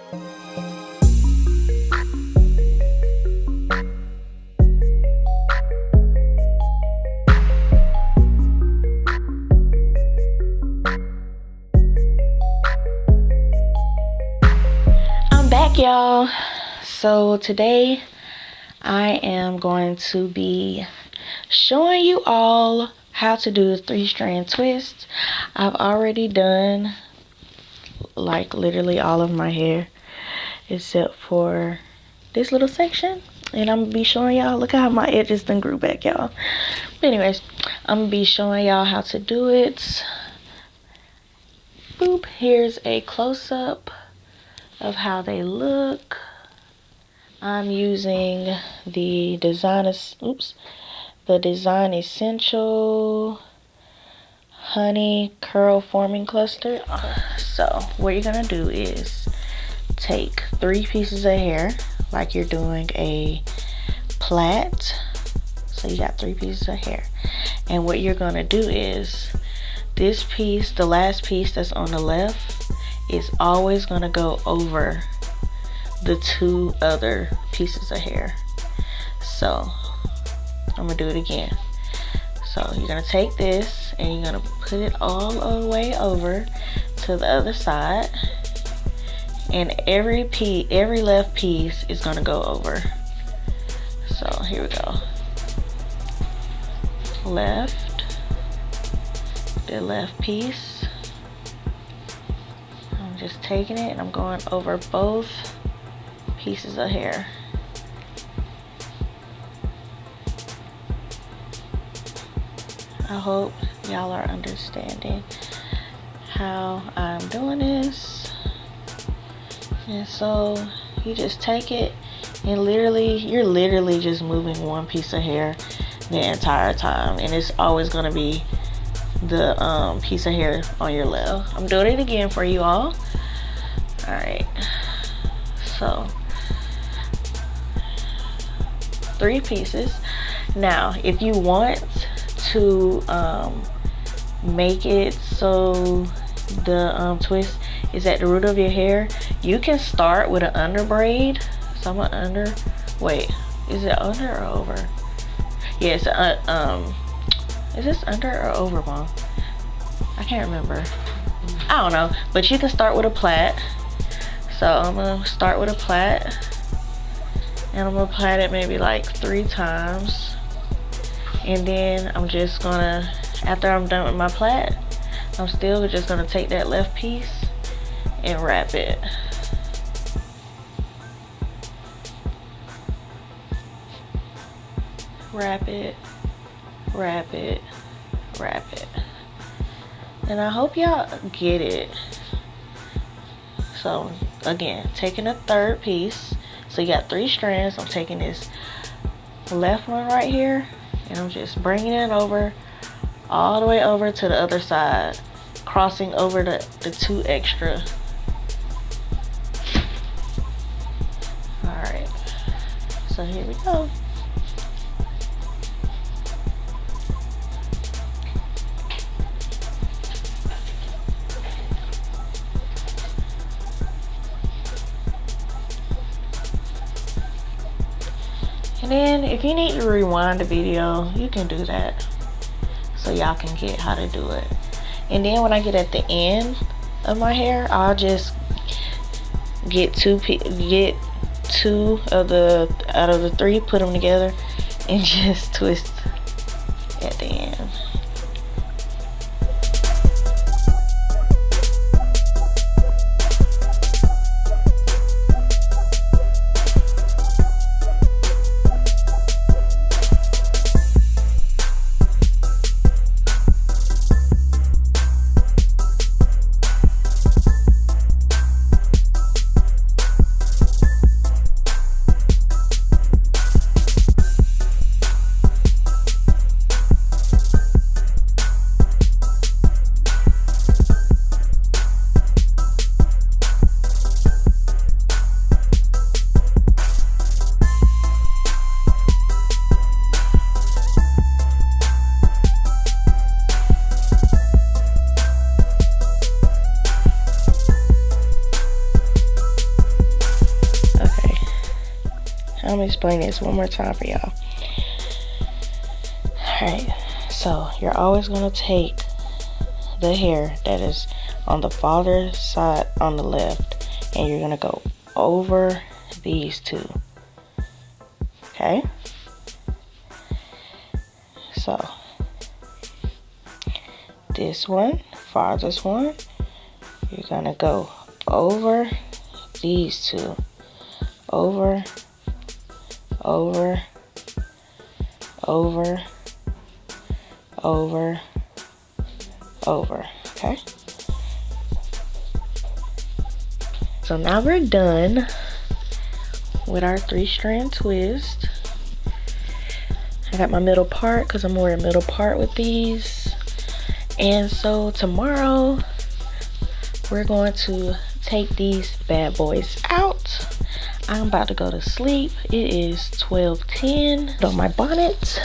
Back, y'all. So today I am going to be showing you all how to do the 3-strand twist. I've already done like literally all of my hair except for this little section, and I'm gonna be showing y'all. Look at how my edges done grew back, y'all. But anyways, I'm gonna be showing y'all how to do it. Boop. Here's a close-up of how they look. I'm using the Design Essential Honey Curl Forming Cluster. So what you're gonna do is take 3 pieces of hair like you're doing a plait. So you got 3 pieces of hair, and what you're gonna do is this piece, the last piece that's on the left, is always gonna go over the 2 other pieces of hair. So I'm gonna do it again. So you're gonna take this and you're gonna put it all the way over to the other side, and every left piece is gonna go over. So here we go. The left piece. Just taking it and I'm going over both pieces of hair. I hope y'all are understanding how I'm doing this. And so you just take it and you're literally just moving one piece of hair the entire time, and it's always going to be the piece of hair on your left. I'm doing it again for you all. All right, so 3 pieces. Now if you want to make it so the twist is at the root of your hair, you can start with an under braid. So I'm under, wait, is it under or over? Yes, is this under or over, Mom? I can't remember. I don't know, but you can start with a plait. So I'm gonna start with a plait, and I'm gonna plait it maybe like 3 times, and then I'm just gonna, after I'm done with my plait, I'm still just gonna take that left piece and wrap it. Wrap it, wrap it, wrap it. And I hope y'all get it. So again, taking a 3rd piece. So you got 3 strands. I'm taking this left one right here, and I'm just bringing it over all the way over to the other side, crossing over the 2 extra. All right, so here we go. And then if you need to rewind the video, you can do that so y'all can get how to do it. And then when I get at the end of my hair, I'll just get 2 of the out of the 3, put them together, and just twist at the end. I'm gonna explain this one more time for y'all. Alright, so you're always gonna take the hair that is on the farther side on the left, and you're gonna go over these two. Okay? So this one, farthest one, you're gonna go over these two. Over, over, over, over, over. Okay? So now we're done with our 3-strand twist. I got my middle part because I'm wearing middle part with these. And so tomorrow we're going to take these bad boys out. I'm about to go to sleep. It is 12:10. Put on my bonnet.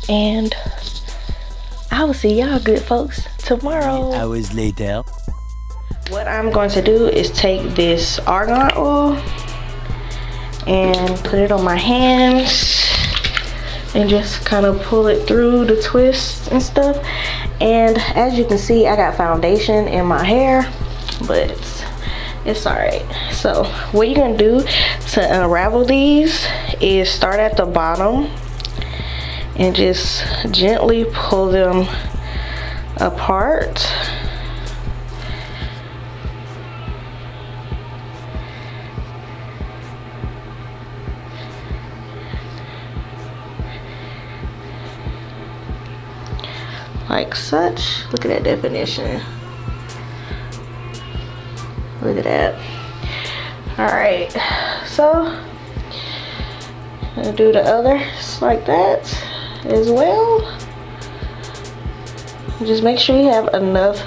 And I will see y'all good folks tomorrow. 3 hours later. What I'm going to do is take this argan oil and put it on my hands and just kind of pull it through the twists and stuff. And as you can see, I got foundation in my hair, but it's alright. So what you're gonna do to unravel these is start at the bottom and just gently pull them apart. Like such. Look at that definition. Look at that. Alright, so I'm gonna do the others like that as well. Just make sure you have enough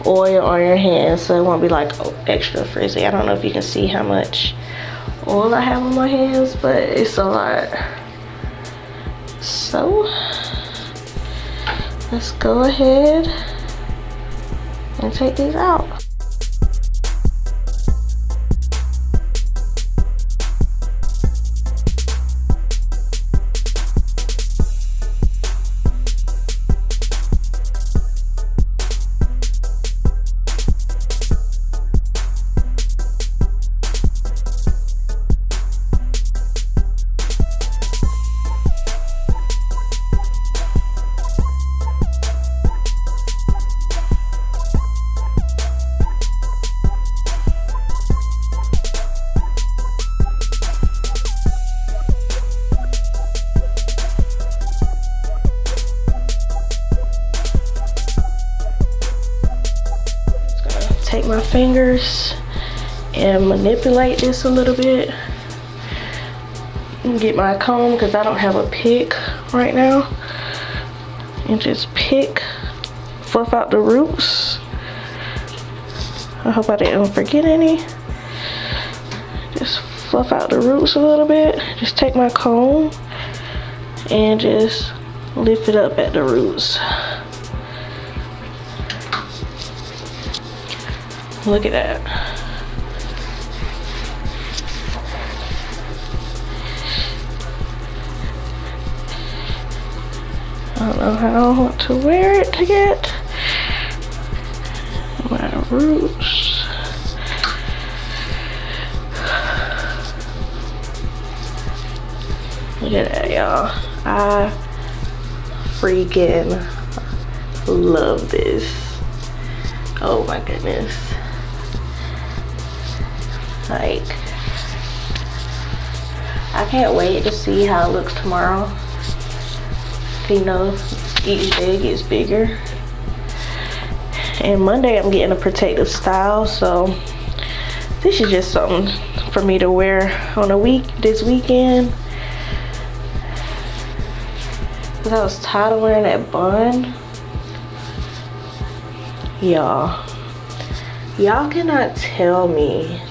oil on your hands so it won't be like extra frizzy. I don't know if you can see how much oil I have on my hands, but it's a lot. So let's go ahead and take these out. Take my fingers and manipulate this a little bit and get my comb because I don't have a pick right now, and just fluff out the roots. I hope I didn't forget any. Just fluff out the roots a little bit. Just take my comb and just lift it up at the roots. Look at that. I don't know how I want to wear it to get my roots. Look at that, y'all. I freaking love this. Oh my goodness. Like, I can't wait to see how it looks tomorrow. You know, each day gets bigger. And Monday I'm getting a protective style, so this is just something for me to wear on this weekend. Cause I was tired of wearing that bun. Y'all cannot tell me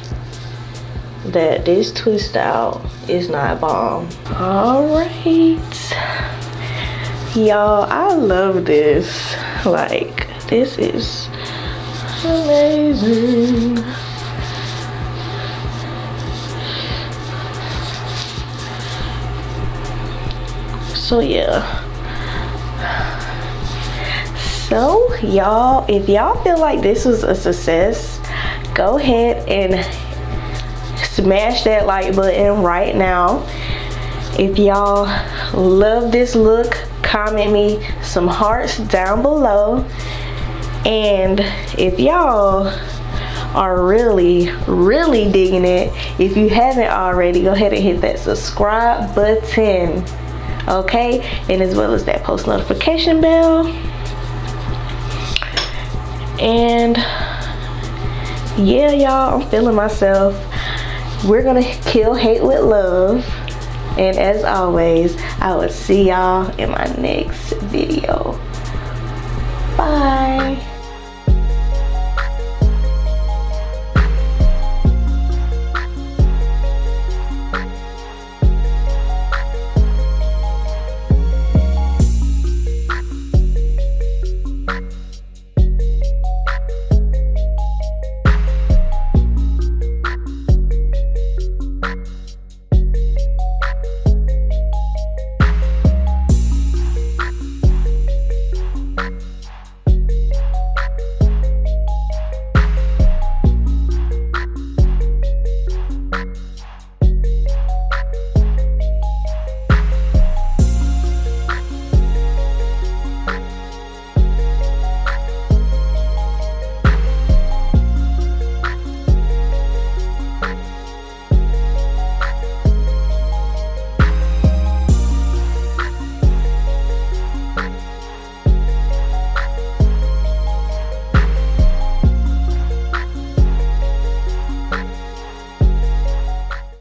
that this twist out is not bomb. All right, y'all, I love this. Like, this is amazing. So yeah. So y'all, if y'all feel like this was a success, go ahead and smash that like button right now. If y'all love this look, comment me some hearts down below. And if y'all are really digging it, if you haven't already, go ahead and hit that subscribe button, okay? And as well as that post notification bell. And yeah, y'all, I'm feeling myself. We're gonna kill hate with love. And as always, I will see y'all in my next video. Bye.